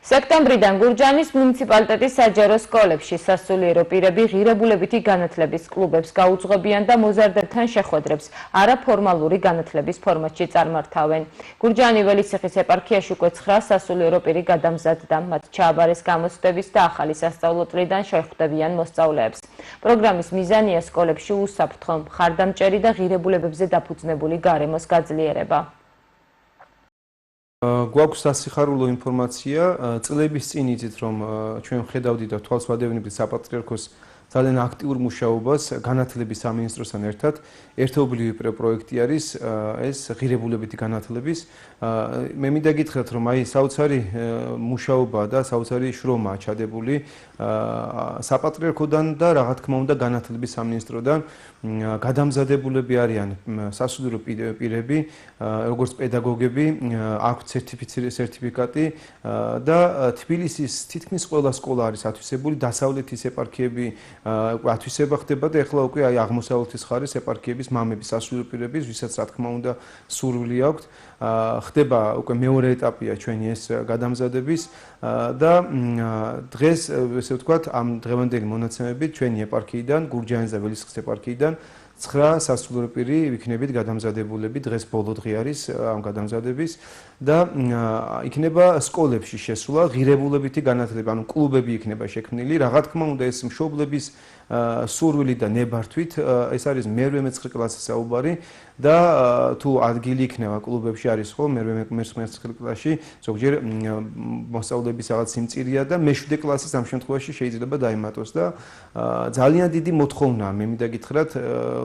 სექტემბრიდან გურჯაანის მუნიციპალიტეტის საჯარო სკოლებში სასულიერო პირები ღირებულებითი განათლების კლუბებს გაუძღვებიან და მოზარდებთან შეხვედრებს არაფორმალური განათლების ფორმატში წარმართავენ. გურჯაანი ველისციხის ეპარქიაში უკვე 9 სასულიერო პირი გადამზადდა. მათ ჩააბარეს გამოცდების და ახალი სასწავლო წლიდან შეხვდებიან მოსწავლეებს. პროგრამის მიზანია სკოლებში უსაფრთხო, მხარდამჭერი და ღირებულებებზე დაფუძნებული გარემოს გაძლიერება. გვაქვს სასიხარულო ინფორმაცია წლების წინ იცით რომ ჩვენ ხედავდით და თვალს ვადევნებდით საპატრიარქოს ძალიან აქტიურ მუშაობას განათლების სამინისტროსთან ერთად ერთობლივი პროექტი არის ეს ღირებულებითი განათლების მე მინდა გითხრათ რომ აი საოცარი მუშაობა და საოცარი შრომაა ჩადებული საპატრიარქოდან და რა თქმა უნდა განათლების სამინისტროდან გადამზადებულები არიან სასულიერო პირები როგორც პედაგოგები აქვთ სერტიფიკატი და თბილისის თითქმის ყველა სკოლა არის ათვისებული დასავლეთის ეპარქიები ათვისება ხდება და ეხლა უკვე აი აღმოსავლეთის ხარის ეპარქიების მამების სასულიერო პირების ვისაც რა თქმა უნდა სურვილი აქვთ ხდება უკვე მეორე ეტაპია ჩვენი ეს გადამზადების და დღეს ესე ვთქვათ ამ დღევანდელი მონაცემებით ჩვენი ეპარქიიდან გურჯაანის და ველისციხის ეპარქიიდან 9 სასულიერო პირი იქნებით გადამზადებულები დღეს ბოლო დღე არის ამ გადამზადების და იქნება სკოლებში შესვლა ღირებულებითი განათლება ანუ კლუბები იქნება შექმნილი რა თქმა უნდა ეს მშობლების სურვილი და ნებართვით ეს არის მე-9 კლასის საუბარი და თუ ადგილი იქნება კლუბებში არის ხო მე-9 კლასში ზოგჯერ მოსწავლეების რაღაც სიმწირეა და მე-7 კლასის ამ შემთხვევაში შეიძლება დაემატოს და ძალიან დიდი მოთხოვნაა მე მინდა გითხრათ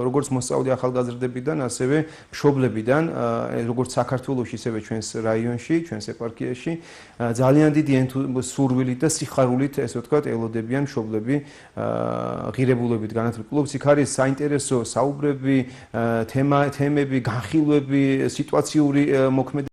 როგორც მოსწავლე ახალგაზრდებიდან ასევე მშობლებიდან როგორც საქართველოში ისევე ჩვენს რაიონში ჩვენს ეპარქიაში ძალიან დიდი სურვილით და სიხარულით ესე ვთქვათ ელოდებიან მშობლები ღირებულებით განათლების კლუბს იქ არის საინტერესო საუბრები თემები განხილვები სიტუაციური მოქმედება